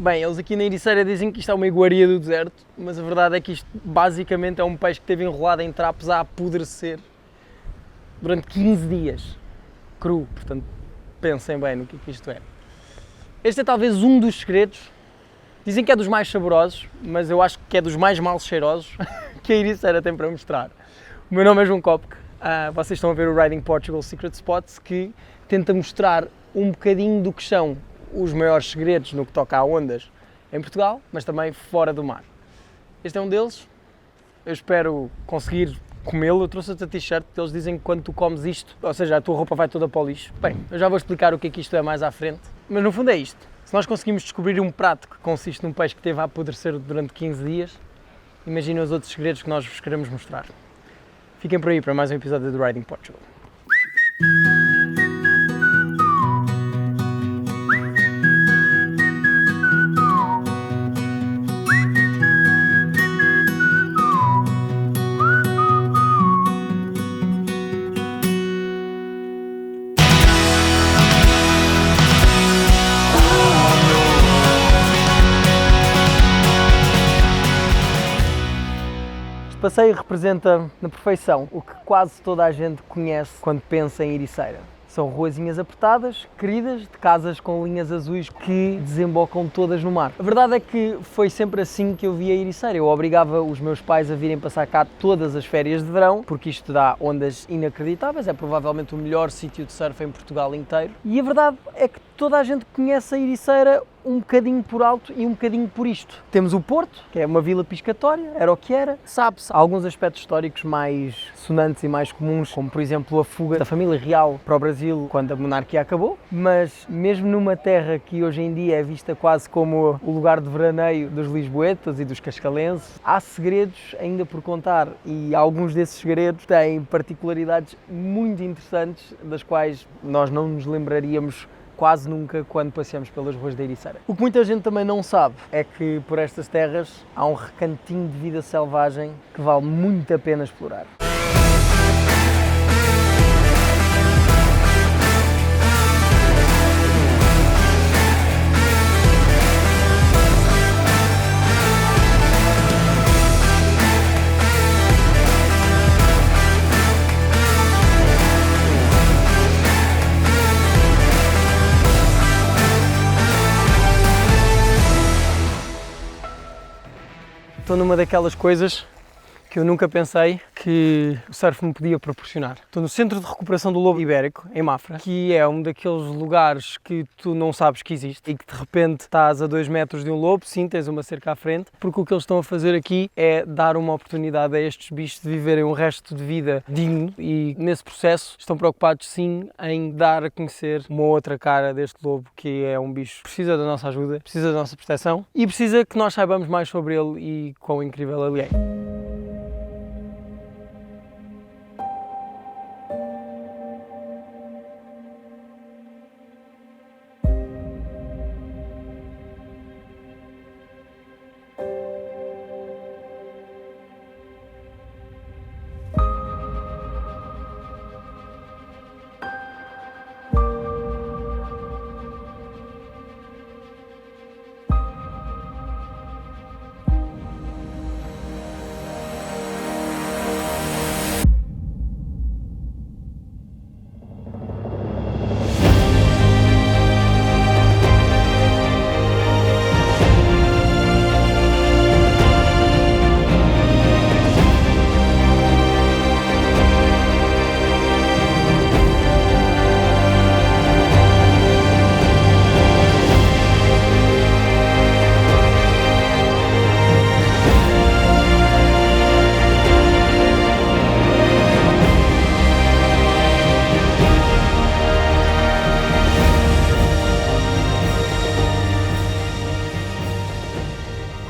Bem, eles aqui na Ericeira dizem que isto é uma iguaria do deserto, mas a verdade é que isto basicamente é um peixe que esteve enrolado em trapos a apodrecer durante 15 dias, cru, portanto pensem bem no que isto é. Este é talvez um dos segredos, dizem que é dos mais saborosos, mas eu acho que é dos mais mal cheirosos que a Ericeira tem para mostrar. O meu nome é João Kopke, vocês estão a ver o Riding Portugal Secret Spots, que tenta mostrar um bocadinho do que são os maiores segredos no que toca a ondas em Portugal, mas também fora do mar. Este é um deles, eu espero conseguir comê-lo. Eu trouxe-te a t-shirt, eles dizem que quando tu comes isto, ou seja, a tua roupa vai toda para o lixo. Bem, eu já vou explicar o que é que isto é mais à frente, mas no fundo é isto. Se nós conseguimos descobrir um prato que consiste num peixe que esteve a apodrecer durante 15 dias, imaginem os outros segredos que nós vos queremos mostrar. Fiquem por aí para mais um episódio do Riding Portugal. O passeio representa na perfeição o que quase toda a gente conhece quando pensa em Ericeira. São ruazinhas apertadas, queridas, de casas com linhas azuis que desembocam todas no mar. A verdade é que foi sempre assim que eu via Ericeira. Eu obrigava os meus pais a virem passar cá todas as férias de verão, porque isto dá ondas inacreditáveis, é provavelmente o melhor sítio de surf em Portugal inteiro. E a verdade é que toda a gente conhece a Ericeira um bocadinho por alto e um bocadinho por isto. Temos o Porto, que é uma vila pescatória, era o que era. Sabe-se alguns aspectos históricos mais sonantes e mais comuns, como por exemplo a fuga da família real para o Brasil quando a monarquia acabou, mas mesmo numa terra que hoje em dia é vista quase como o lugar de veraneio dos lisboetas e dos cascalenses, há segredos ainda por contar e alguns desses segredos têm particularidades muito interessantes das quais nós não nos lembraríamos quase nunca quando passeamos pelas ruas da Ericeira. O que muita gente também não sabe é que por estas terras há um recantinho de vida selvagem que vale muito a pena explorar. Estou numa daquelas coisas que eu nunca pensei que o surf me podia proporcionar. Estou no Centro de Recuperação do Lobo Ibérico, em Mafra, que é um daqueles lugares que tu não sabes que existe e que de repente estás a 2 metros de um lobo, sim, tens uma cerca à frente, porque o que eles estão a fazer aqui é dar uma oportunidade a estes bichos de viverem um resto de vida digno e nesse processo estão preocupados sim em dar a conhecer uma outra cara deste lobo, que é um bicho que precisa da nossa ajuda, precisa da nossa proteção e precisa que nós saibamos mais sobre ele e quão incrível ele é.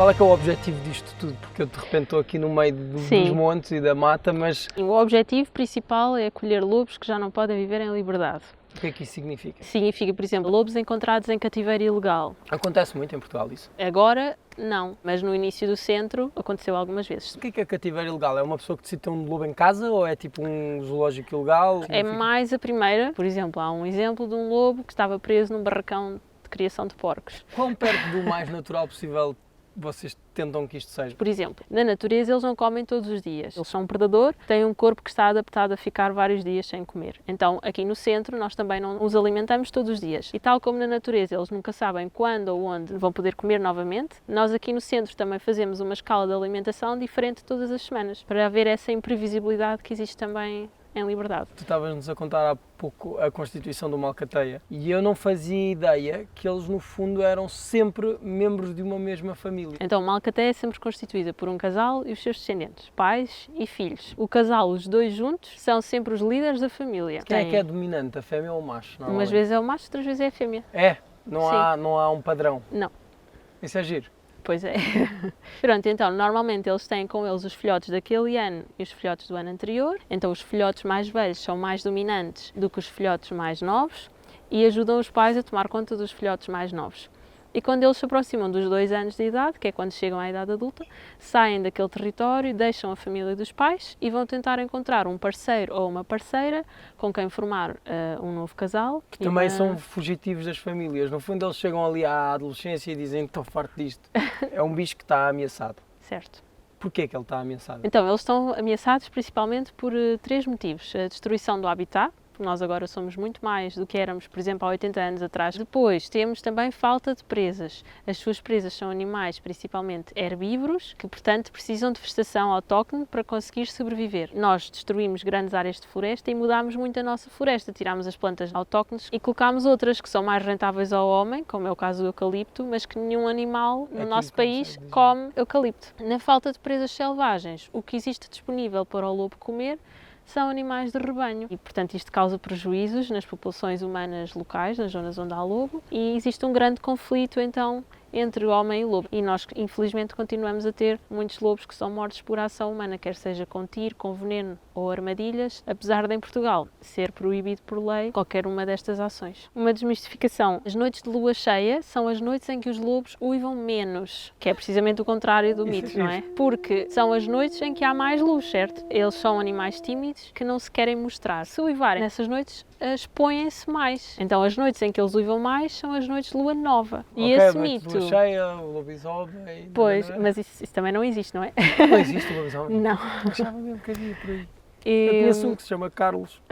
Qual é que é o objetivo disto tudo? Porque eu de repente estou aqui no meio dos montes e da mata, mas... O objetivo principal é acolher lobos que já não podem viver em liberdade. O que é que isso significa? Significa, por exemplo, lobos encontrados em cativeiro ilegal. Acontece muito em Portugal isso? Agora, não, mas no início do centro aconteceu algumas vezes. O que é cativeiro ilegal? É uma pessoa que decide ter um lobo em casa ou é tipo um zoológico ilegal? É mais a primeira. Por exemplo, há um exemplo de um lobo que estava preso num barracão de criação de porcos. Quão perto do mais natural possível vocês tentam que isto seja? Por exemplo, na natureza eles não comem todos os dias. Eles são um predador, têm um corpo que está adaptado a ficar vários dias sem comer. Então, aqui no centro, nós também não os alimentamos todos os dias. E tal como na natureza eles nunca sabem quando ou onde vão poder comer novamente, nós aqui no centro também fazemos uma escala de alimentação diferente todas as semanas, para haver essa imprevisibilidade que existe também em liberdade. Tu estavas-nos a contar há pouco a constituição de uma alcateia e eu não fazia ideia que eles no fundo eram sempre membros de uma mesma família. Então, uma alcateia é sempre constituída por um casal e os seus descendentes, pais e filhos. O casal, os dois juntos, são sempre os líderes da família. Quem é que é dominante, a fêmea ou o macho? Umas vezes é o macho, outras vezes é a fêmea. É? Não há um padrão? Não. Isso é giro. Pois é. Pronto, então, normalmente eles têm com eles os filhotes daquele ano e os filhotes do ano anterior. Então, os filhotes mais velhos são mais dominantes do que os filhotes mais novos e ajudam os pais a tomar conta dos filhotes mais novos. E quando eles se aproximam dos 2 anos de idade, que é quando chegam à idade adulta, saem daquele território, deixam a família dos pais e vão tentar encontrar um parceiro ou uma parceira com quem formar um novo casal. Que também são fugitivos das famílias. No fundo, eles chegam ali à adolescência e dizem: estou farto disto. É um bicho que está ameaçado. Certo. Porquê que ele está ameaçado? Então, eles estão ameaçados principalmente por 3 motivos. A destruição do habitat. Nós agora somos muito mais do que éramos, por exemplo, há 80 anos atrás. Depois, temos também falta de presas. As suas presas são animais, principalmente herbívoros, que, portanto, precisam de vegetação autóctone para conseguir sobreviver. Nós destruímos grandes áreas de floresta e mudámos muito a nossa floresta. Tirámos as plantas autóctones e colocámos outras que são mais rentáveis ao homem, como é o caso do eucalipto, mas que nenhum animal no nosso país come eucalipto. Na falta de presas selvagens, o que existe disponível para o lobo comer são animais de rebanho e, portanto, isto causa prejuízos nas populações humanas locais, nas zonas onde há lobo, e existe um grande conflito, então, entre o homem e o lobo. E nós, infelizmente, continuamos a ter muitos lobos que são mortos por ação humana, quer seja com tiro, com veneno ou armadilhas, apesar de, em Portugal, ser proibido por lei qualquer uma destas ações. Uma desmistificação. As noites de lua cheia são as noites em que os lobos uivam menos, que é precisamente o contrário do mito, não é? Porque são as noites em que há mais luz, certo? Eles são animais tímidos que não se querem mostrar. Se uivarem nessas noites, expõem-se mais. Então, as noites em que eles uivam mais são as noites de lua nova. E esse mito... Lua cheia, o lobisomem... Pois, mas isso também não existe, não é? Não existe o lobisomem? Não. Achava mesmo que havia por aí. Eu conheço um que se chama Carlos.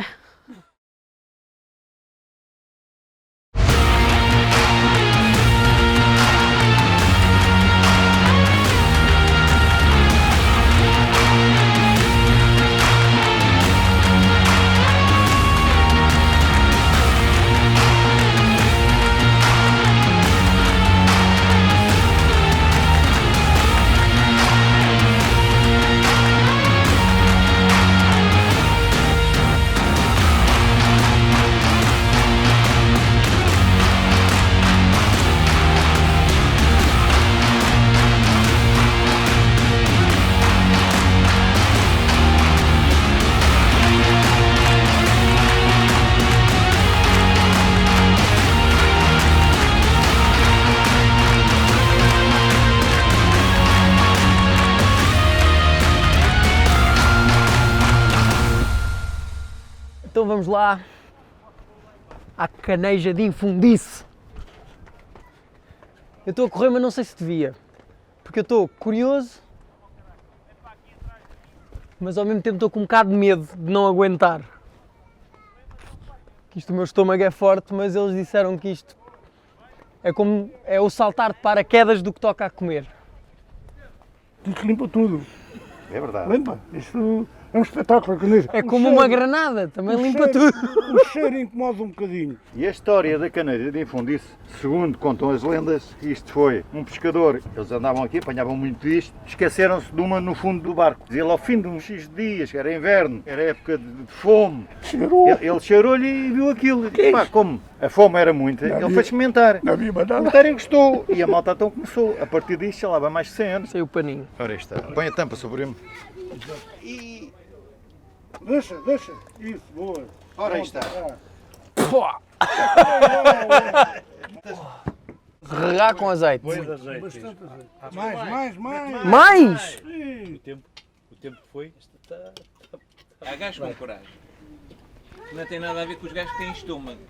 Então vamos lá à caneja de Infundice. Eu estou a correr, mas não sei se devia, porque eu estou curioso, mas ao mesmo tempo estou com um bocado de medo de não aguentar. Que isto, o meu estômago é forte, mas eles disseram que isto é o saltar de paraquedas do que toca a comer. Isto limpa tudo. É verdade. Limpa. Isto é um espetáculo. É como uma granada, também limpa tudo. O cheiro incomoda um bocadinho. E a história da caneira de Infundice, segundo contam as lendas, isto foi um pescador, eles andavam aqui, apanhavam muito disto, esqueceram-se de uma no fundo do barco. Ele, ao fim de uns X dias, era inverno, era época de fome, Cheirou. ele cheirou-lhe e viu aquilo. E, pá, como a fome era muita, ele foi experimentar. Não havia mais O nada. notário gostou e a malta então começou. A partir disto, já lá vai mais de 100 anos. Sei o paninho. Ora, aí está. Põe a tampa sobre ele. Deixa. Isso, boa. Ora, aí está. Regar com azeite. Bastante azeite. Mais. Mais? O tempo foi. Há gajos com coragem. Não tem nada a ver com os gajos que têm estômago.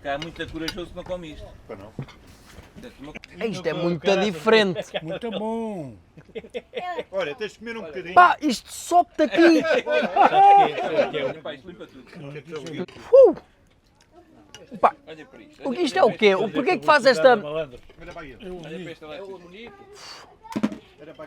Porque há muito corajoso que não come isto. Para não. Isto é muito diferente. Muito bom. Olha, tens de comer um bocadinho. Pá, isto sobe-te aqui. Pá, isto limpa tudo. Pá, Olha para isto. isto é o quê? Porquê que faz esta... Olha para esta lá. É o amoníaco.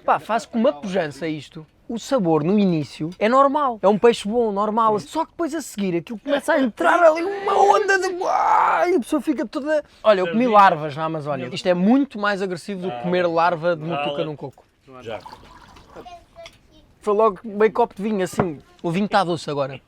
Pá, faz com uma pujança isto. O sabor no início é normal, é um peixe bom, normal. Só que depois a seguir aquilo começa a entrar ali uma onda de... E a pessoa fica toda... Olha, eu comi larvas na Amazónia. Isto é muito mais agressivo do que comer larva de mutuca num coco. Já. Foi logo meio copo de vinho, assim. O vinho está doce agora.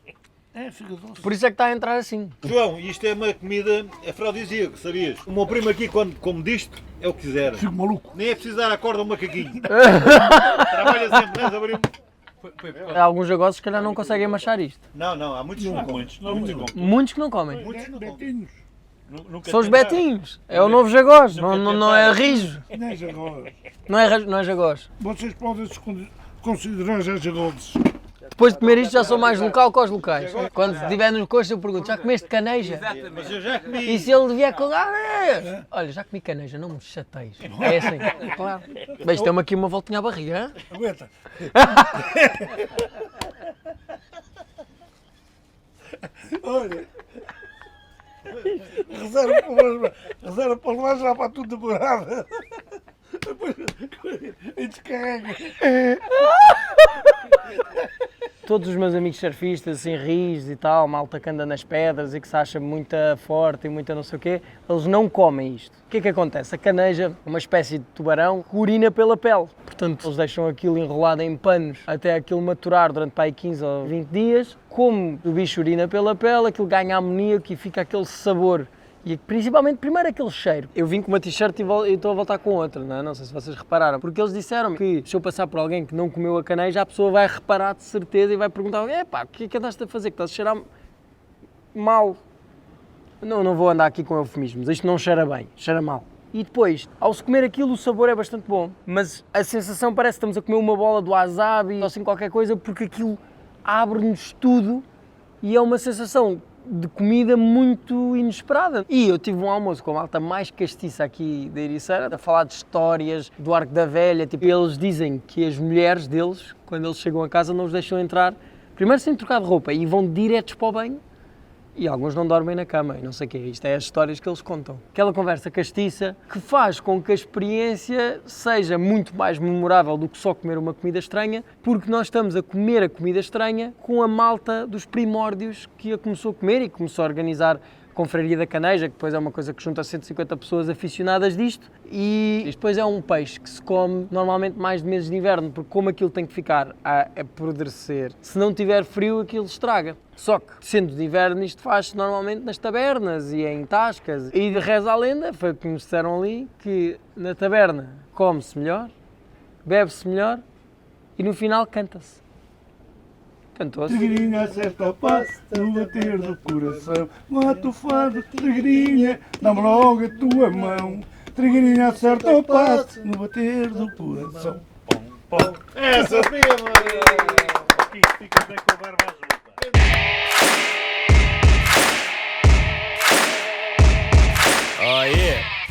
É, fica doce. Por isso é que está a entrar assim. João, isto é uma comida afrodisíaca, sabias? O meu primo aqui, quando come disto, é o que quiser. Fico maluco. Nem é preciso dar a corda a um macaquinho. Trabalha sempre, não é? Abrimos. Alguns jagosos, se calhar, não conseguem machar isto. Não, há muitos que não comem. Muitos que não comem. Muitos não comem. Betinhos. São os betinhos. É o novo jagós, não é rijo. Nem agora. Não é jagós. Vocês podem se considerar já jagodes. Depois de comer isto já sou mais local que os locais. Quando estiver nos coxos eu pergunto, já comeste caneja? Mas eu já comi. E se ele vier com... Olha, já comi caneja, não me chateies. É assim, claro. Bem, tem-me aqui uma voltinha à barriga, hein? Aguenta. Olha. Reserva para levar já para tudo decorado. Depois e descarrega. Todos os meus amigos surfistas, assim, rios e tal, malta que anda nas pedras e que se acha muito forte e muito não sei o quê, eles não comem isto. O que é que acontece? A caneja, uma espécie de tubarão, que urina pela pele. Portanto, eles deixam aquilo enrolado em panos até aquilo maturar durante para aí 15 ou 20 dias. Como o bicho urina pela pele, aquilo ganha amoníaco e fica aquele sabor. E principalmente, primeiro, aquele cheiro. Eu vim com uma t-shirt e estou a voltar com outra, não sei se vocês repararam. Porque eles disseram-me que se eu passar por alguém que não comeu a caneja, a pessoa vai reparar de certeza e vai perguntar: epá, o que é que andaste a fazer? Que estás a cheirar mal. Não vou andar aqui com eufemismos, isto não cheira bem, cheira mal. E depois, ao se comer aquilo, o sabor é bastante bom. Mas a sensação parece que estamos a comer uma bola do wasabi ou assim qualquer coisa, porque aquilo abre-nos tudo e é uma sensação de comida muito inesperada. E eu tive um almoço com a malta mais castiça aqui da Ericeira, a falar de histórias do Arco da Velha. Tipo, eles dizem que as mulheres deles, quando eles chegam a casa, não os deixam entrar, primeiro sem trocar de roupa, e vão diretos para o banho. E alguns não dormem na cama e não sei o quê. Isto é as histórias que eles contam. Aquela conversa castiça que faz com que a experiência seja muito mais memorável do que só comer uma comida estranha, porque nós estamos a comer a comida estranha com a malta dos primórdios que a começou a comer e começou a organizar a Confraria da Caneja, que depois é uma coisa que junta 150 pessoas aficionadas disto. E depois é um peixe que se come normalmente mais de meses de inverno, porque como aquilo tem que ficar a apodrecer, se não tiver frio aquilo estraga. Só que, sendo de inverno, isto faz-se normalmente nas tabernas e em tascas. E reza a lenda, foi o que nos disseram ali, que na taberna come-se melhor, bebe-se melhor e no final canta-se. Cantou-se. Trigueirinha acerta o passo no bater do coração. Mata o fado, trigueirinha, dá-me logo a tua mão. Trigueirinha acerta o passo no bater do coração. Essa prima! Aqui fica bem com a barba azul.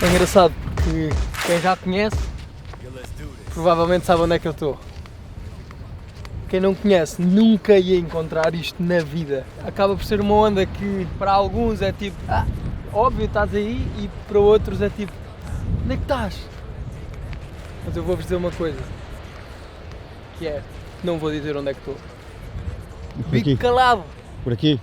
É engraçado que quem já conhece provavelmente sabe onde é que eu estou. Quem não conhece nunca ia encontrar isto na vida. Acaba por ser uma onda que para alguns é tipo, óbvio, estás aí, e para outros é tipo, onde é que estás? Mas eu vou-vos dizer uma coisa, que é, não vou dizer onde é que estou. Fico calado. Por aqui?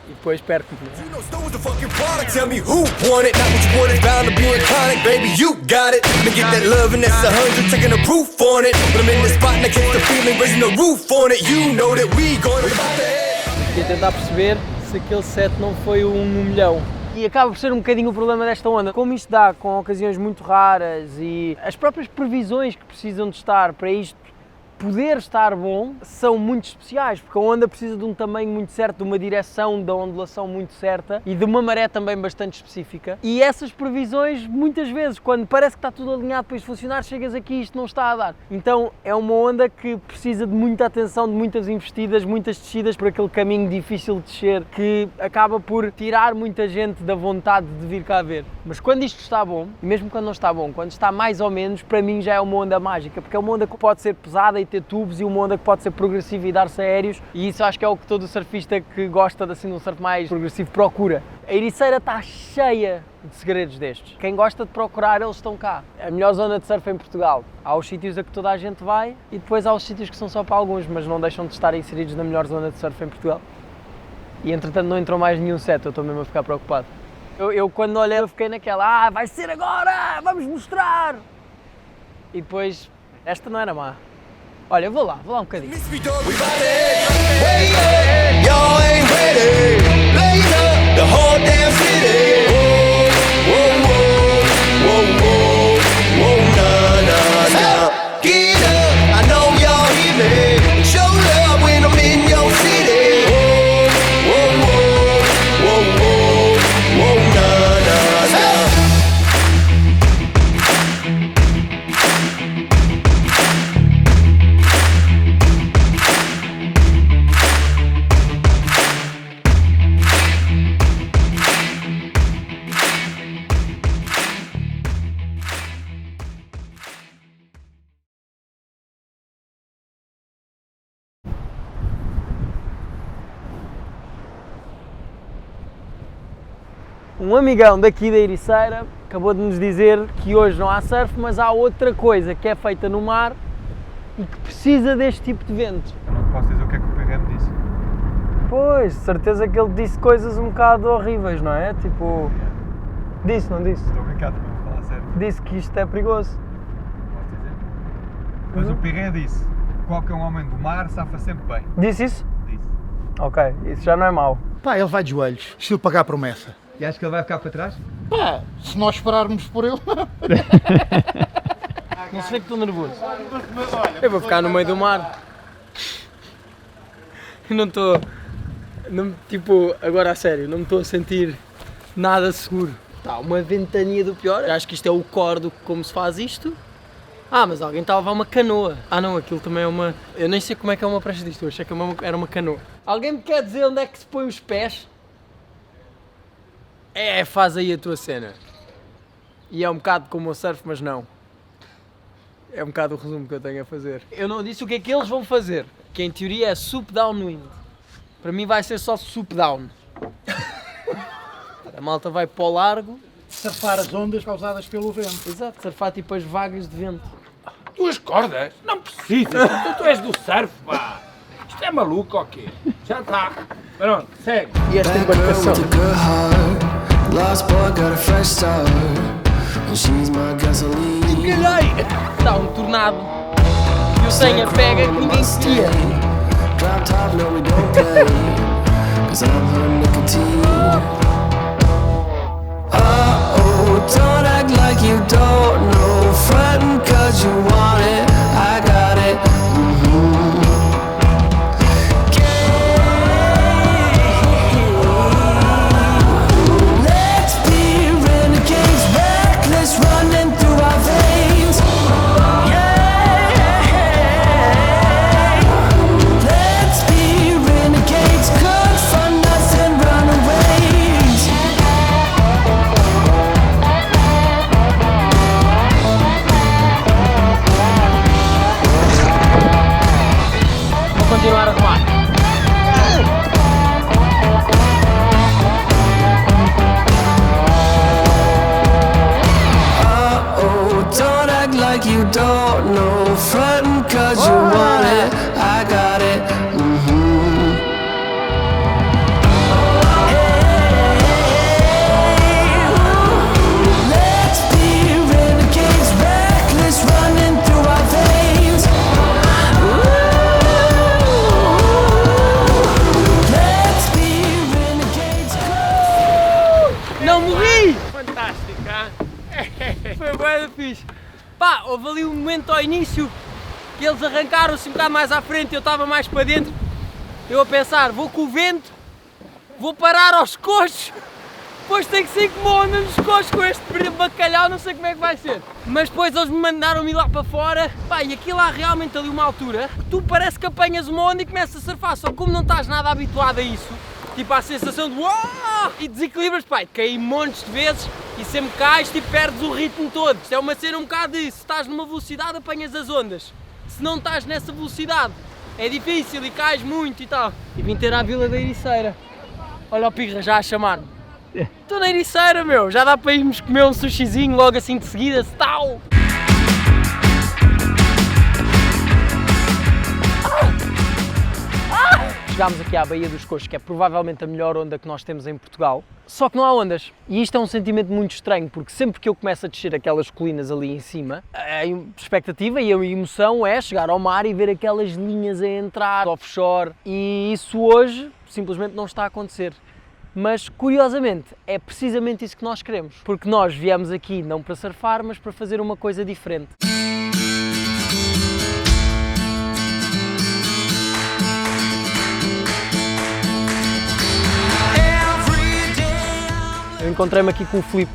E depois perco-me. You know, stone's the fucking product. Tell me who want it. Not what you want, it's bound to be iconic. Baby, you got it. Let me get that love and that's 100. Taking the proof on it. But I'm in the spot and I catch the feeling. Raising the roof on it. You know that we gonna E tentar perceber se aquele set não foi um no milhão. E acaba por ser um bocadinho o problema desta onda. Como isto dá com ocasiões muito raras e as próprias previsões que precisam de estar para isto poder estar bom são muito especiais, porque a onda precisa de um tamanho muito certo, de uma direção da ondulação muito certa e de uma maré também bastante específica. E essas previsões, muitas vezes, quando parece que está tudo alinhado para isto funcionar, chegas aqui e isto não está a dar. Então é uma onda que precisa de muita atenção, de muitas investidas, muitas descidas por aquele caminho difícil de descer, que acaba por tirar muita gente da vontade de vir cá ver. Mas quando isto está bom, e mesmo quando não está bom, quando está mais ou menos, para mim já é uma onda mágica, porque é uma onda que pode ser pesada e ter tubos, e uma onda que pode ser progressiva e dar-se aéreos, e isso acho que é o que todo surfista que gosta de, assim, de um surf mais progressivo procura. A Ericeira está cheia de segredos destes. Quem gosta de procurar, eles estão cá. A melhor zona de surf em Portugal. Há os sítios a que toda a gente vai e depois há os sítios que são só para alguns, mas não deixam de estar inseridos na melhor zona de surf em Portugal. E entretanto não entrou mais nenhum set, eu estou mesmo a ficar preocupado. Eu quando olhei, eu fiquei naquela, vai ser agora, vamos mostrar! E depois, esta não era má. Olha, eu vou lá um bocadinho. Y'all ain't ready. Later, the whole damn city. Whoa, whoa, whoa, whoa, whoa, nah, nah, nah. Get up, I know y'all hear me. Show love when I'm in your city. Whoa, whoa, whoa, whoa, whoa, nah, nah, nah. Um amigão daqui da Ericeira acabou de nos dizer que hoje não há surf, mas há outra coisa que é feita no mar e que precisa deste tipo de vento. Não posso dizer o que é que o PRM disse. Pois, de certeza que ele disse coisas um bocado horríveis, não é? Tipo, disse, não disse? Estou a brincar, também vou falar sério. Disse que isto é perigoso. Posso dizer? Mas o PRM disse: qualquer homem do mar safa sempre bem. Disse isso? Disse. Ok, isso já não é mau. Pá, ele vai de joelhos, estilo pagar a promessa. E acho que ele vai ficar para trás? Pá, se nós esperarmos por ele. Não se vê que estou nervoso. Eu vou ficar no meio do mar. Eu não estou, tipo, agora a sério, não me estou a sentir nada seguro. Está uma ventania do pior. Eu acho que isto é o core do como se faz isto. Ah, mas alguém está a levar uma canoa. Ah não, aquilo também é uma... Eu nem sei como é que é uma prancha disto, eu achei que era uma canoa. Alguém me quer dizer onde é que se põe os pés? É, faz aí a tua cena. E é um bocado como o surf, mas não. É um bocado o resumo que eu tenho a fazer. Eu não disse o que é que eles vão fazer, que em teoria é sup downwind. Para mim vai ser só sup down. A malta vai para o largo. Surfar as ondas causadas pelo vento. Exato, surfar tipo as vagas de vento. Duas cordas? Não precisas. Tu és do surf, pá. Isto é maluco ou quê? Já está. Pronto, segue. E esta embarcação. Lost boy got a fresh start, and she's my gasoline. Está um tornado. E o senha pega que ninguém queria. Drop top, no we don't play, 'cause I'm her nicotine. Uh-oh, don't act like you don't know. Frontin' 'cause you want it, I got it. Running through our veins, yeah. Let's be renegades, confront us and runaways. Vou continuar a remar. Don't act like you don't know. Frontin' 'cause you want it, I got it. Let's be renegades, reckless, running through our veins. Let's be renegades. Não morri! Fantástica. Foi bué da fixe. Pá, houve ali um momento ao início que eles arrancaram-se um bocado mais à frente e eu estava mais para dentro. Eu a pensar, vou com o vento, vou parar aos coxos, depois tenho que sair como onda nos coxos com este bacalhau, não sei como é que vai ser. Mas depois eles me mandaram-me lá para fora, pá, e aquilo há realmente ali uma altura que tu parece que apanhas uma onda e começas a surfar, só que como não estás nada habituado a isso, tipo a sensação de uau, e desequilibras, pá, caí montes de vezes e sempre cais, tipo, perdes o ritmo todo. Isto é uma cena um bocado de, se estás numa velocidade apanhas as ondas, se não estás nessa velocidade é difícil e cais muito e tal. E vim ter à Vila da Ericeira. Olha o Pirra já a chamar-me. Estou na Ericeira, meu, já dá para irmos comer um sushizinho logo assim de seguida, tal. Chegámos aqui à Baía dos Coxos, que é provavelmente a melhor onda que nós temos em Portugal, só que não há ondas. E isto é um sentimento muito estranho, porque sempre que eu começo a descer aquelas colinas ali em cima, a expectativa e a emoção é chegar ao mar e ver aquelas linhas a entrar offshore. E isso hoje simplesmente não está a acontecer. Mas, curiosamente, é precisamente isso que nós queremos, porque nós viemos aqui não para surfar, mas para fazer uma coisa diferente. Eu encontrei-me aqui com o Filipe,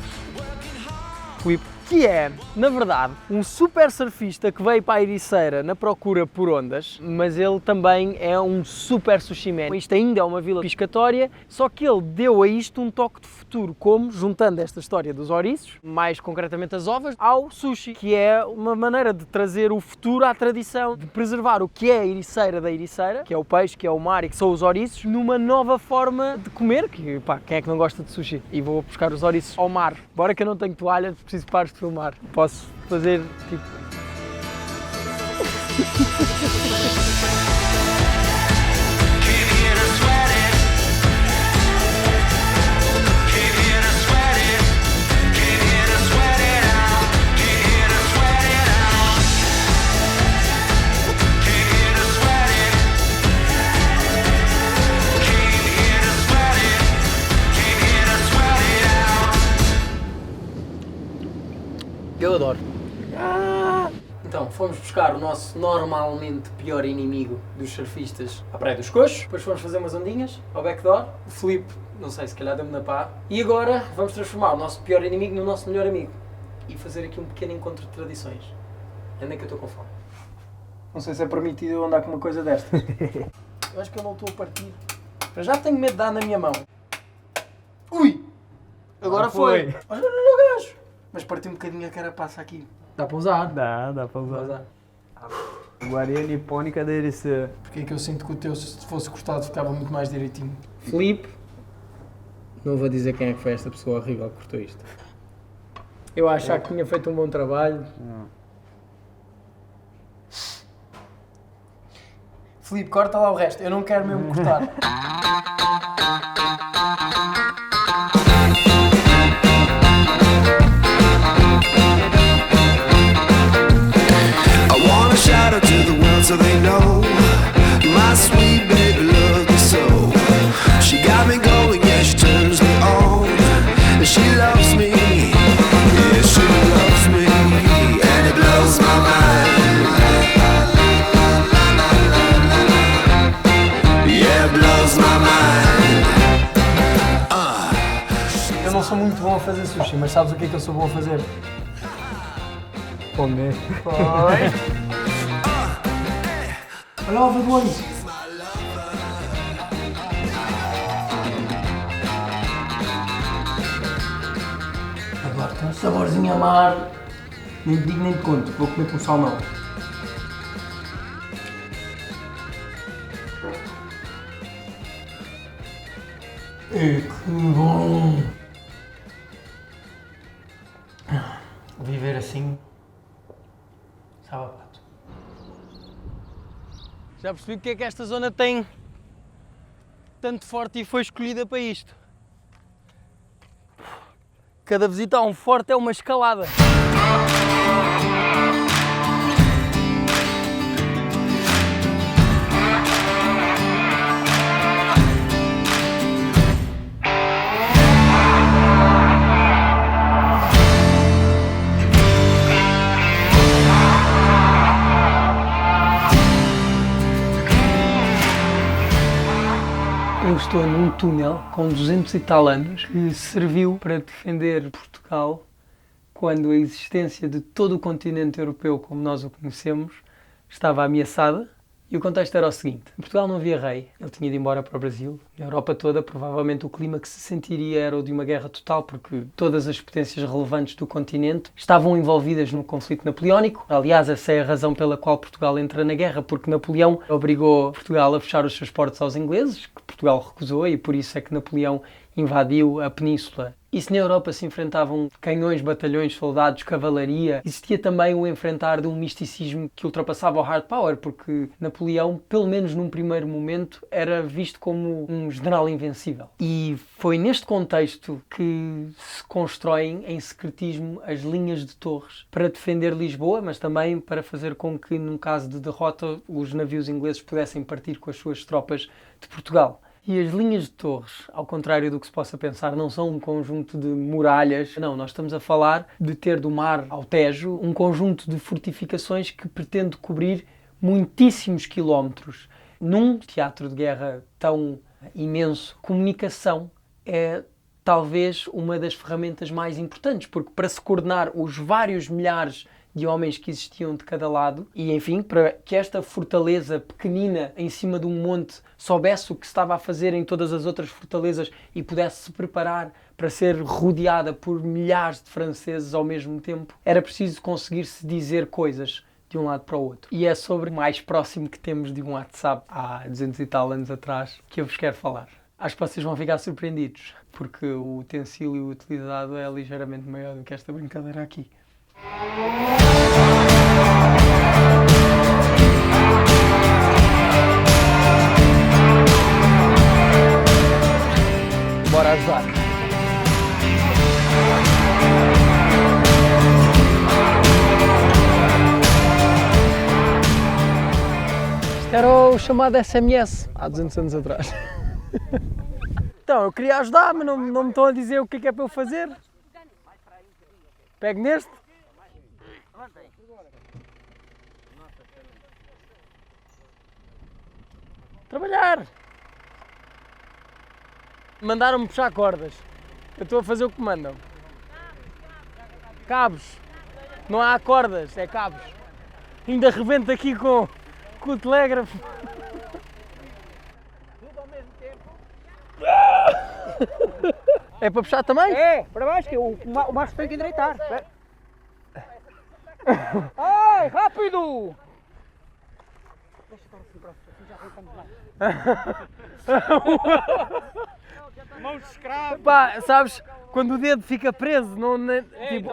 que é, na verdade, um super surfista que veio para a Ericeira na procura por ondas, mas ele também é um super sushi man. Isto ainda é uma vila piscatória, só que ele deu a isto um toque de futuro, como juntando esta história dos ouriços, mais concretamente as ovas, ao sushi, que é uma maneira de trazer o futuro à tradição, de preservar o que é a Ericeira da Ericeira, que é o peixe, que é o mar e que são os ouriços, numa nova forma de comer, que pá, quem é que não gosta de sushi? E vou buscar os ouriços ao mar. Bora que eu não tenho toalha, preciso parar de filmar. Posso fazer tipo... Eu adoro. Então, fomos buscar o nosso normalmente pior inimigo dos surfistas à Praia dos Coxos. Depois fomos fazer umas ondinhas ao backdoor. O Filipe, não sei, se calhar deu-me na pá. E agora vamos transformar o nosso pior inimigo no nosso melhor amigo. E fazer aqui um pequeno encontro de tradições. Anda que eu estou com fome. Não sei se é permitido eu andar com uma coisa desta. Eu acho que eu não estou a partir. Eu já tenho medo de dar na minha mão. Ui! Agora foi. Olha no gajo. Mas parti um bocadinho a carapaça aqui. Dá para usar? Dá para usar. Guaria nipônica da Ericeira. Porque é que eu sinto que o teu, se fosse cortado, ficava muito mais direitinho? Filipe, não vou dizer quem é que foi esta pessoa horrível que cortou isto. Eu achava que tinha feito um bom trabalho. Não. Filipe, corta lá o resto, eu não quero mesmo cortar. Shout out to the world so they know my sweet baby loves me so. She got me going, yeah, she turns me on. And she loves me, yeah, she loves me. And it blows my mind. Yeah, it blows my mind. Eu não sou muito bom a fazer sushi, mas sabes o que é que eu sou bom a fazer? Comer. Oi? Olha a ova do olho. Agora tem um saborzinho a mar. Nem te digo nem te conto, vou comer com salmão. Que bom! Viver assim, sabe a pato. Já percebi porque é que esta zona tem tanto forte e foi escolhida para isto. Cada visita a um forte é uma escalada. estou num túnel com 200 e tal anos que serviu para defender Portugal quando a existência de todo o continente europeu como nós o conhecemos estava ameaçada. E o contexto era o seguinte: em Portugal não havia rei, ele tinha ido embora para o Brasil. Na Europa toda, provavelmente o clima que se sentiria era o de uma guerra total, porque todas as potências relevantes do continente estavam envolvidas no conflito napoleónico. Aliás, essa é a razão pela qual Portugal entra na guerra, porque Napoleão obrigou Portugal a fechar os seus portos aos ingleses, que Portugal recusou, e por isso é que Napoleão invadiu a península. E se na Europa se enfrentavam canhões, batalhões, soldados, cavalaria, existia também o enfrentar de um misticismo que ultrapassava o hard power, porque Napoleão, pelo menos num primeiro momento, era visto como um general invencível. E foi neste contexto que se constroem em secretismo as linhas de torres para defender Lisboa, mas também para fazer com que, num caso de derrota, os navios ingleses pudessem partir com as suas tropas de Portugal. E as linhas de torres, ao contrário do que se possa pensar, não são um conjunto de muralhas. Não, nós estamos a falar de ter do mar ao Tejo um conjunto de fortificações que pretende cobrir muitíssimos quilómetros. Num teatro de guerra tão imenso, comunicação é talvez uma das ferramentas mais importantes, porque para se coordenar os vários milhares de homens que existiam de cada lado e, enfim, para que esta fortaleza pequenina em cima de um monte soubesse o que se estava a fazer em todas as outras fortalezas e pudesse se preparar para ser rodeada por milhares de franceses ao mesmo tempo, era preciso conseguir-se dizer coisas de um lado para o outro. E é sobre o mais próximo que temos de um WhatsApp há 200 e tal anos atrás que eu vos quero falar. Acho que vocês vão ficar surpreendidos, porque o utensílio utilizado é ligeiramente maior do que esta brincadeira aqui. Bora ajudar. Isto era o chamado SMS há 200 anos atrás. Então, eu queria ajudar, mas não me estão a dizer o que é para eu fazer. Pego neste. Trabalhar! Mandaram-me puxar cordas. Eu estou a fazer o que mandam. Cabos. Não há cordas, é cabos. Ainda rebento aqui com o telégrafo. Tudo ao mesmo tempo. É para puxar também? É, para baixo, que o macho tem que endireitar. Ai, rápido! Deixa estar assim próximo, assim já voltamos lá. Mãos de escravo. Pá, sabes, quando o dedo fica preso, não... tipo...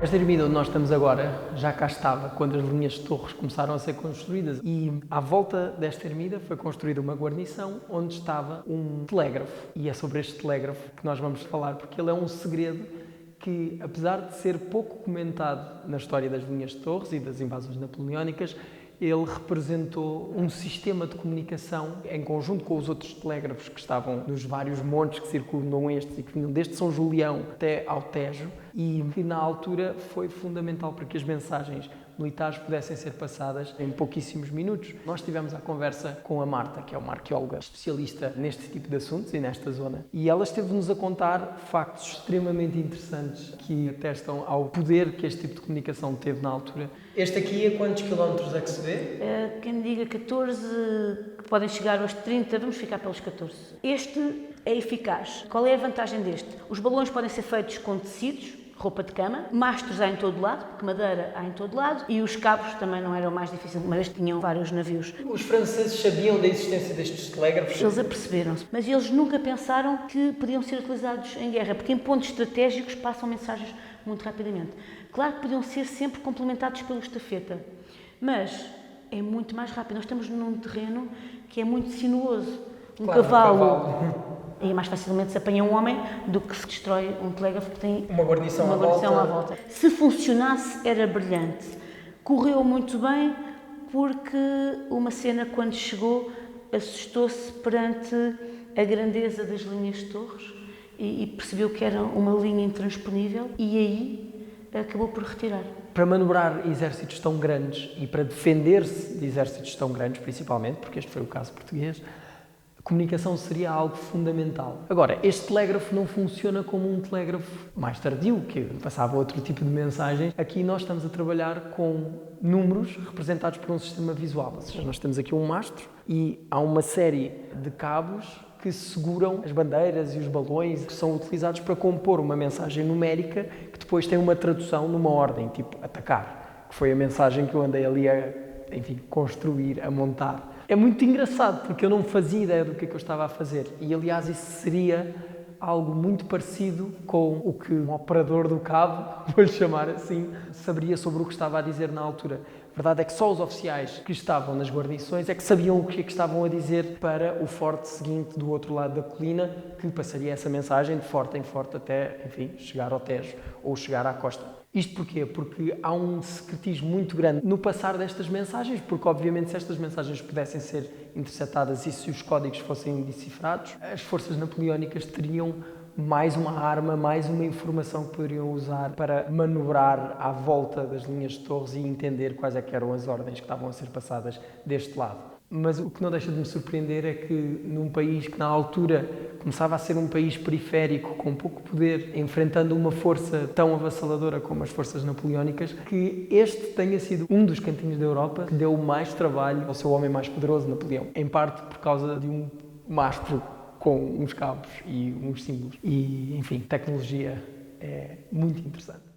Esta ermida onde nós estamos agora já cá estava quando as linhas de torres começaram a ser construídas e à volta desta ermida foi construída uma guarnição onde estava um telégrafo e é sobre este telégrafo que nós vamos falar porque ele é um segredo que, apesar de ser pouco comentado na história das linhas de torres e das invasões napoleónicas, ele representou um sistema de comunicação em conjunto com os outros telégrafos que estavam nos vários montes que circundam estes e que vinham desde São Julião até ao Tejo e que na altura foi fundamental para que as mensagens militares pudessem ser passadas em pouquíssimos minutos. Nós tivemos a conversa com a Marta, que é uma arqueóloga especialista neste tipo de assuntos e nesta zona, e ela esteve-nos a contar factos extremamente interessantes que atestam ao poder que este tipo de comunicação teve na altura. Este aqui, a quantos quilómetros é que se vê? Quem me diga 14, que podem chegar aos 30, vamos ficar pelos 14. Este é eficaz. Qual é a vantagem deste? Os balões podem ser feitos com tecidos, roupa de cama, mastros há em todo lado, porque madeira há em todo lado, e os cabos também não eram o mais difícil, mas tinham vários navios. Os franceses sabiam da existência destes telégrafos? Eles aperceberam-se, mas eles nunca pensaram que podiam ser utilizados em guerra, porque em pontos estratégicos passam mensagens muito rapidamente. Claro que podiam ser sempre complementados pelo estafeta, mas é muito mais rápido. Nós estamos num terreno que é muito sinuoso. Um cavalo. E mais facilmente se apanha um homem do que se destrói um telégrafo que tem uma guarnição à volta. Se funcionasse, era brilhante. Correu muito bem, porque uma cena, quando chegou, assustou-se perante a grandeza das linhas de torres e percebeu que era uma linha intransponível e aí acabou por retirar. Para manobrar exércitos tão grandes e para defender-se de exércitos tão grandes, principalmente, porque este foi o caso português, a comunicação seria algo fundamental. Agora, este telégrafo não funciona como um telégrafo mais tardio, que passava outro tipo de mensagens. Aqui nós estamos a trabalhar com números representados por um sistema visual. Ou seja, nós temos aqui um mastro e há uma série de cabos que seguram as bandeiras e os balões que são utilizados para compor uma mensagem numérica que depois tem uma tradução numa ordem, tipo atacar, que foi a mensagem que eu andei ali a, enfim, construir, a montar. É muito engraçado, porque eu não fazia ideia do que é que eu estava a fazer. E, aliás, isso seria algo muito parecido com o que um operador do cabo, vou-lhe chamar assim, saberia sobre o que estava a dizer na altura. A verdade é que só os oficiais que estavam nas guarnições é que sabiam o que é que estavam a dizer para o forte seguinte do outro lado da colina, que passaria essa mensagem de forte em forte até, enfim, chegar ao Tejo ou chegar à costa. Isto porquê? Porque há um secretismo muito grande no passar destas mensagens, porque obviamente se estas mensagens pudessem ser interceptadas e se os códigos fossem decifrados, as forças napoleónicas teriam mais uma arma, mais uma informação que poderiam usar para manobrar à volta das linhas de torres e entender quais é que eram as ordens que estavam a ser passadas deste lado. Mas o que não deixa de me surpreender é que num país que na altura começava a ser um país periférico, com pouco poder, enfrentando uma força tão avassaladora como as forças napoleónicas, que este tenha sido um dos cantinhos da Europa que deu mais trabalho ao seu homem mais poderoso, Napoleão. Em parte por causa de um mastro com uns cabos e uns símbolos. E, enfim, tecnologia é muito interessante.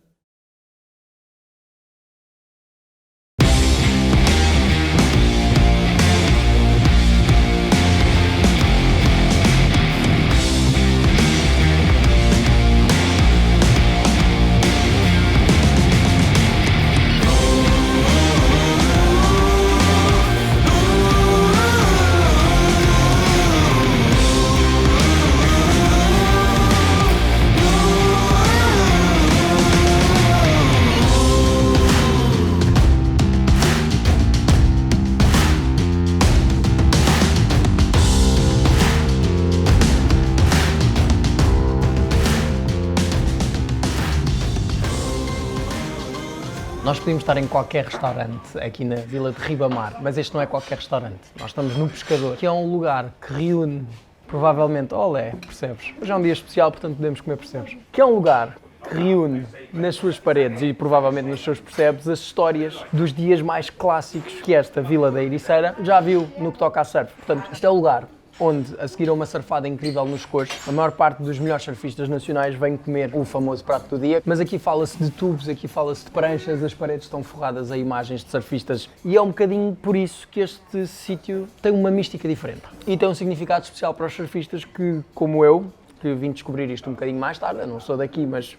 Nós podíamos estar em qualquer restaurante aqui na Vila de Ribamar, mas este não é qualquer restaurante. Nós estamos no Pescador, que é um lugar que reúne, provavelmente, olé, percebes? Hoje é um dia especial, portanto podemos comer percebes. Que é um lugar que reúne nas suas paredes e provavelmente nos seus percebes as histórias dos dias mais clássicos que esta Vila da Ericeira já viu no que toca a surf. Portanto, este é o lugar onde, a seguir a uma surfada incrível nos Coxos, a maior parte dos melhores surfistas nacionais vem comer o famoso prato do dia. Mas aqui fala-se de tubos, aqui fala-se de pranchas, as paredes estão forradas a imagens de surfistas. E é um bocadinho por isso que este sítio tem uma mística diferente. E tem um significado especial para os surfistas que, como eu, que vim descobrir isto um bocadinho mais tarde, eu não sou daqui, mas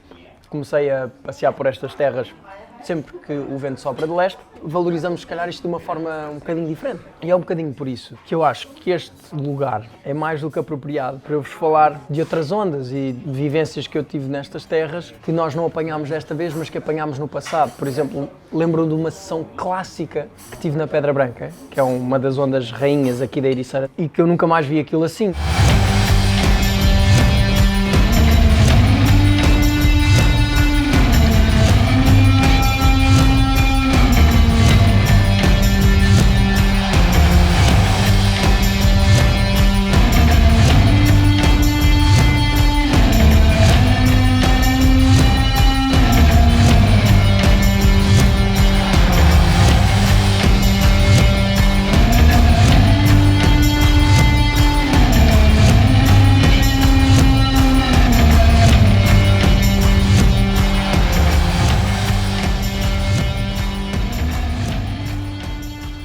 comecei a passear por estas terras sempre que o vento sopra de leste, valorizamos se calhar isto de uma forma um bocadinho diferente. E é um bocadinho por isso que eu acho que este lugar é mais do que apropriado para eu vos falar de outras ondas e de vivências que eu tive nestas terras que nós não apanhámos desta vez, mas que apanhámos no passado. Por exemplo, lembro de uma sessão clássica que tive na Pedra Branca, que é uma das ondas rainhas aqui da Ericeira, e que eu nunca mais vi aquilo assim.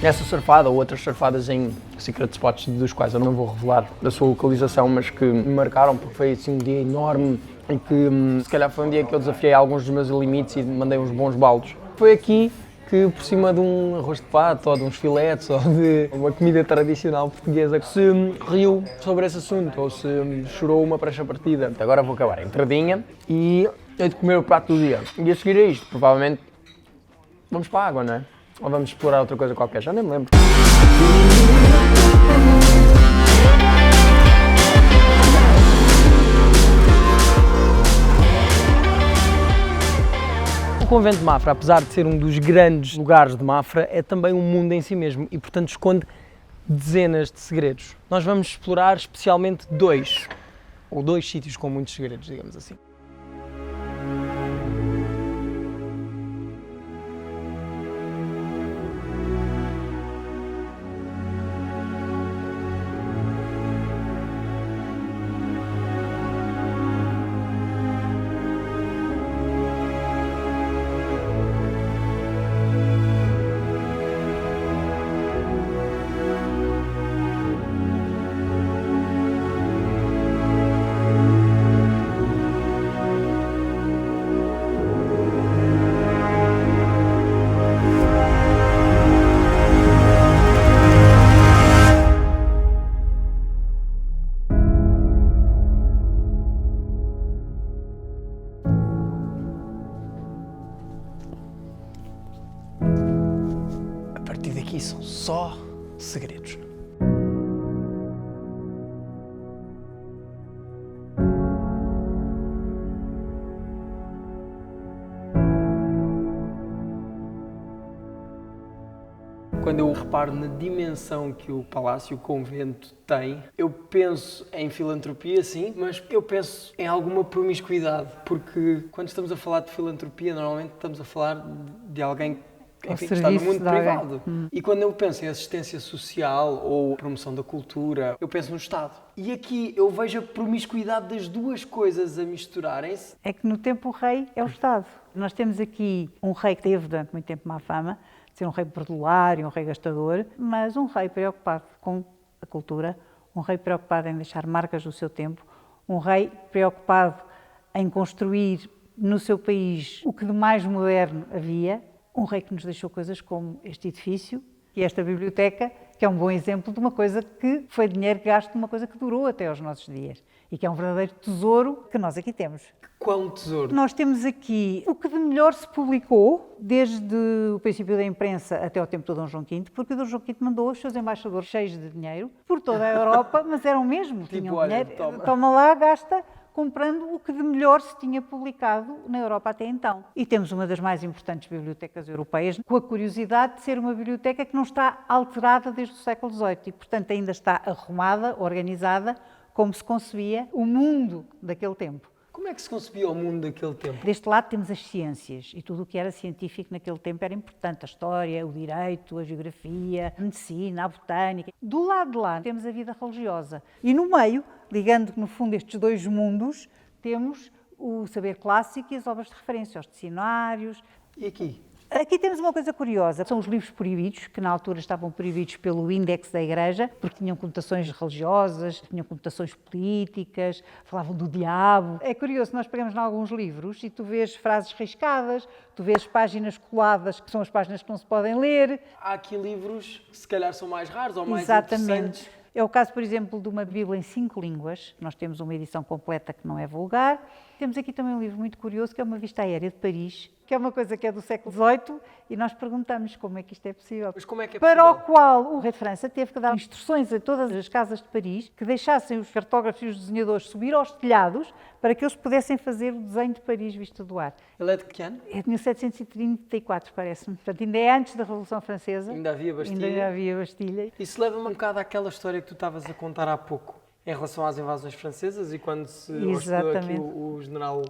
Essa surfada ou outras surfadas em secret spots dos quais eu não vou revelar a sua localização, mas que me marcaram porque foi assim um dia enorme e que se calhar foi um dia que eu desafiei alguns dos meus limites e mandei uns bons baldos. Foi aqui que por cima de um arroz de pato ou de uns filetes ou de uma comida tradicional portuguesa se riu sobre esse assunto ou se chorou uma prancha partida. Agora vou acabar a entradinha e hei de comer o prato do dia. E a seguir a isto, provavelmente, vamos para a água, não é? Ou vamos explorar outra coisa qualquer? Já nem me lembro. O Convento de Mafra, apesar de ser um dos grandes lugares de Mafra, é também um mundo em si mesmo e, portanto, esconde dezenas de segredos. Nós vamos explorar especialmente dois sítios com muitos segredos, digamos assim. A partir daqui são só segredos. Quando eu reparo na dimensão que o palácio, o convento tem, eu penso em filantropia, sim, mas eu penso em alguma promiscuidade, porque quando estamos a falar de filantropia, normalmente estamos a falar de alguém enfim, que está no mundo privado. E quando eu penso em assistência social ou promoção da cultura, eu penso no Estado. E aqui eu vejo a promiscuidade das duas coisas a misturarem-se. É que no tempo o rei é o Estado. Nós temos aqui um rei que teve durante muito tempo má fama, de ser um rei perdulário, um rei gastador, mas um rei preocupado com a cultura, um rei preocupado em deixar marcas do seu tempo, um rei preocupado em construir no seu país o que de mais moderno havia, um rei que nos deixou coisas como este edifício e esta biblioteca, que é um bom exemplo de uma coisa que foi dinheiro gasto numa coisa que durou até aos nossos dias e que é um verdadeiro tesouro que nós aqui temos. Qual tesouro? Nós temos aqui o que de melhor se publicou desde o princípio da imprensa até ao tempo do Dom João V, porque o Dom João V mandou os seus embaixadores cheios de dinheiro por toda a Europa, mas eram mesmo, tinham olha, dinheiro, toma lá, gasta, comprando o que de melhor se tinha publicado na Europa até então. E temos uma das mais importantes bibliotecas europeias, com a curiosidade de ser uma biblioteca que não está alterada desde o século XVIII e, portanto, ainda está arrumada, organizada, como se concebia o mundo daquele tempo. Como é que se concebia o mundo daquele tempo? Deste lado temos as ciências e tudo o que era científico naquele tempo era importante. A história, o direito, a geografia, a medicina, a botânica. Do lado de lá temos a vida religiosa. E no meio, ligando no fundo estes dois mundos, temos o saber clássico e as obras de referência, os dicionários. E aqui? Aqui temos uma coisa curiosa, são os livros proibidos, que na altura estavam proibidos pelo Índex da Igreja, porque tinham conotações religiosas, tinham conotações políticas, falavam do diabo. É curioso, nós pegamos em alguns livros e tu vês frases riscadas, tu vês páginas coladas, que são as páginas que não se podem ler. Há aqui livros que se calhar são mais raros ou mais Exatamente. interessantes. É o caso, por exemplo, de uma Bíblia em 5 línguas. Nós temos uma edição completa que não é vulgar. Temos aqui também um livro muito curioso, que é uma vista aérea de Paris, que é uma coisa que é do século XVIII, e nós perguntamos como é que isto é possível. Mas como é que é Para possível? o qual o rei de França teve que dar instruções a todas as casas de Paris que deixassem os cartógrafos e os desenhadores subir aos telhados para que eles pudessem fazer o desenho de Paris vista do ar. Ele é de que ano? É de 1734, parece-me. Portanto, ainda é antes da Revolução Francesa. Ainda havia Bastilha. Ainda havia Bastilha. Isso leva-me um bocado àquela história que tu estavas a contar há pouco, em relação às invasões francesas e quando se hospedou aqui o general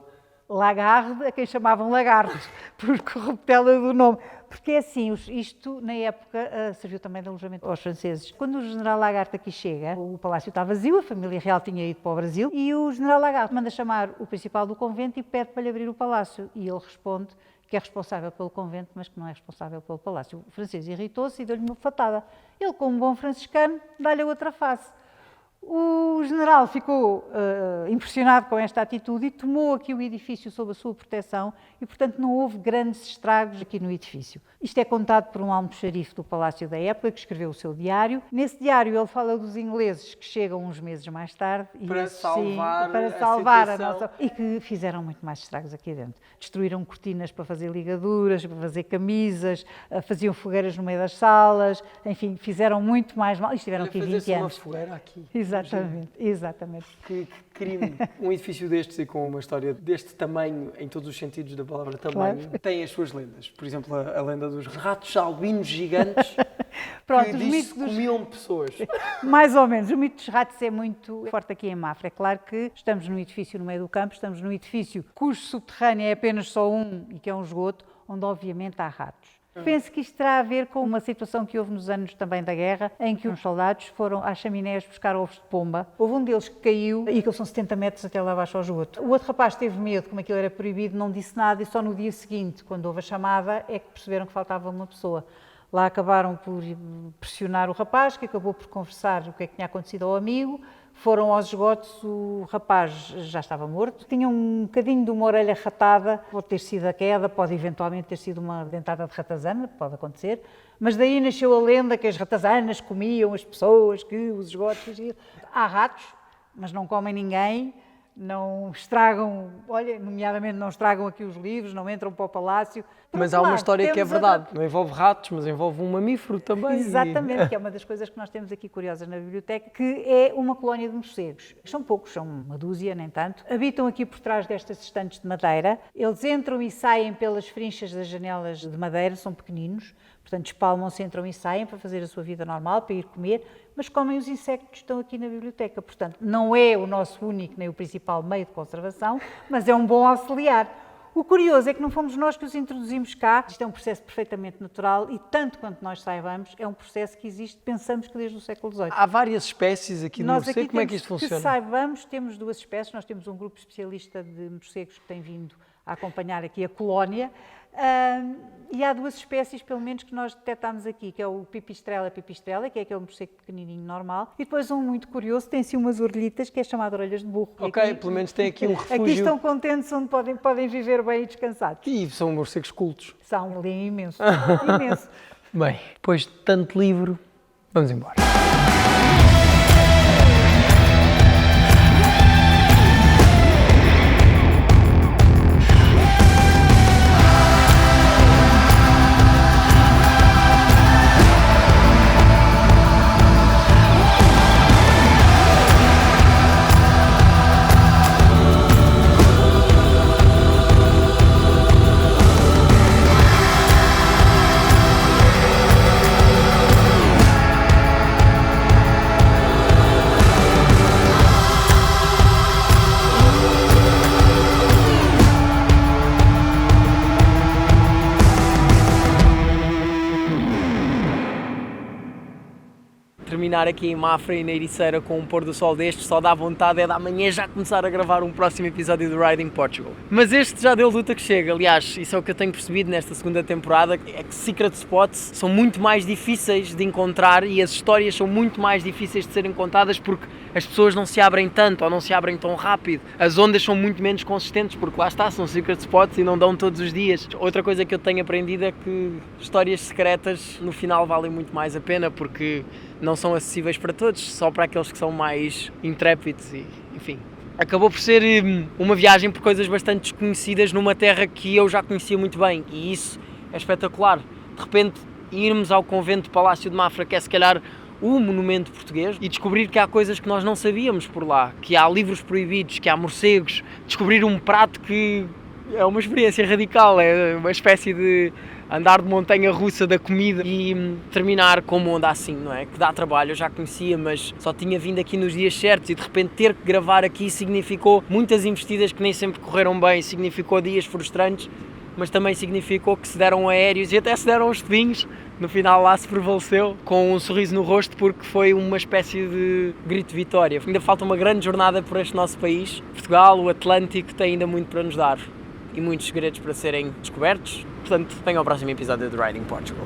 Lagarde, a quem chamavam Lagarde, por corruptela do nome. Porque é assim, isto na época serviu também de alojamento aos franceses. Quando o general Lagarde aqui chega, o palácio está vazio, a família real tinha ido para o Brasil, e o general Lagarde manda chamar o principal do convento e pede para lhe abrir o palácio. E ele responde que é responsável pelo convento, mas que não é responsável pelo palácio. O francês irritou-se e deu-lhe uma fatada. Ele, como um bom franciscano, dá-lhe a outra face. O general ficou impressionado com esta atitude e tomou aqui o edifício sob a sua proteção e, portanto, não houve grandes estragos aqui no edifício. Isto é contado por um almoxarife do Palácio da época, que escreveu o seu diário. Nesse diário ele fala dos ingleses que chegam uns meses mais tarde Para salvar a situação. nossa... E que fizeram muito mais estragos aqui dentro. Destruíram cortinas para fazer ligaduras, para fazer camisas, faziam fogueiras no meio das salas, enfim, fizeram muito mais mal. Estiveram aqui 20 anos. Uma fogueira aqui. Exatamente. Que crime. Um edifício destes e com uma história deste tamanho, em todos os sentidos da palavra tamanho, tem as suas lendas. Por exemplo, a lenda dos ratos albinos gigantes Pronto, que os diz mitos que comiam pessoas. Mais ou menos. O mito dos ratos é muito forte aqui em Mafra. É claro que estamos num edifício no meio do campo, estamos num edifício cujo subterrâneo é apenas só um e que é um esgoto, onde obviamente há ratos. Penso que isto terá a ver com uma situação que houve nos anos também da guerra, em que uns soldados foram às chaminés buscar ovos de pomba. Houve um deles que caiu e aqueles são 70 metros até lá abaixo ao esgoto. O outro rapaz teve medo, como aquilo era proibido, não disse nada e só no dia seguinte, quando houve a chamada, é que perceberam que faltava uma pessoa. Lá acabaram por pressionar o rapaz, que acabou por conversar o que é que tinha acontecido ao amigo. Foram aos esgotos, o rapaz já estava morto. Tinha um bocadinho de uma orelha ratada, pode ter sido a queda, pode eventualmente ter sido uma dentada de ratazana, pode acontecer. Mas daí nasceu a lenda que as ratazanas comiam as pessoas, que os esgotos... Há ratos, mas não comem ninguém. Não estragam, olha, nomeadamente não estragam aqui os livros, não entram para o palácio. Mas há uma história que é verdade, não envolve ratos, mas envolve um mamífero também. Exatamente, que é uma das coisas que nós temos aqui curiosas na biblioteca, que é uma colónia de morcegos. São poucos, são uma dúzia, nem tanto. Habitam aqui por trás destas estantes de madeira. Eles entram e saem pelas frinchas das janelas de madeira, são pequeninos. Portanto, espalmam-se, entram e saem para fazer a sua vida normal, para ir comer, mas comem os insectos que estão aqui na biblioteca. Portanto, não é o nosso único nem o principal meio de conservação, mas é um bom auxiliar. O curioso é que não fomos nós que os introduzimos cá. Isto é um processo perfeitamente natural e, tanto quanto nós saibamos, é um processo que existe, pensamos que desde o século XVIII. Há várias espécies aqui de morcego, como é que isto funciona? Que saibamos, temos 2 espécies. Nós temos um grupo especialista de morcegos que tem vindo a acompanhar aqui a colónia. E há 2 espécies, pelo menos, que nós detectámos aqui, que é o pipistrela, que é aquele morcego pequenininho normal, e depois um muito curioso, tem assim umas orelhitas, que é chamado orelhas de burro. Ok, aqui, pelo menos tem aqui um refúgio. Aqui estão contentes, onde podem viver bem e descansados. E são morcegos cultos. São, ali é imenso, imenso. Bem, depois de tanto livro, vamos embora. Terminar aqui em Mafra e na Ericeira com um pôr do sol deste, só dá vontade é de amanhã já começar a gravar um próximo episódio do Riding Portugal. Mas este já deu luta que chega, aliás, isso é o que eu tenho percebido nesta segunda temporada, é que secret spots são muito mais difíceis de encontrar e as histórias são muito mais difíceis de serem contadas porque as pessoas não se abrem tanto ou não se abrem tão rápido. As ondas são muito menos consistentes porque lá está, são secret spots e não dão todos os dias. Outra coisa que eu tenho aprendido é que histórias secretas no final valem muito mais a pena porque não são acessíveis para todos, só para aqueles que são mais intrépidos e, enfim. Acabou por ser uma viagem por coisas bastante desconhecidas numa terra que eu já conhecia muito bem e isso é espetacular. De repente, irmos ao convento do Palácio de Mafra, que é se calhar o monumento português, e descobrir que há coisas que nós não sabíamos por lá, que há livros proibidos, que há morcegos, descobrir um prato que é uma experiência radical, é uma espécie de andar de montanha russa da comida e terminar como onda assim, não é? Que dá trabalho, eu já conhecia, mas só tinha vindo aqui nos dias certos e de repente ter que gravar aqui significou muitas investidas que nem sempre correram bem, significou dias frustrantes, mas também significou que se deram aéreos e até se deram os tebinhos. No final lá se prevaleceu com um sorriso no rosto porque foi uma espécie de grito de vitória. Ainda falta uma grande jornada por este nosso país. Portugal, o Atlântico, tem ainda muito para nos dar e muitos segredos para serem descobertos. Portanto, venham ao próximo episódio do Riding Portugal.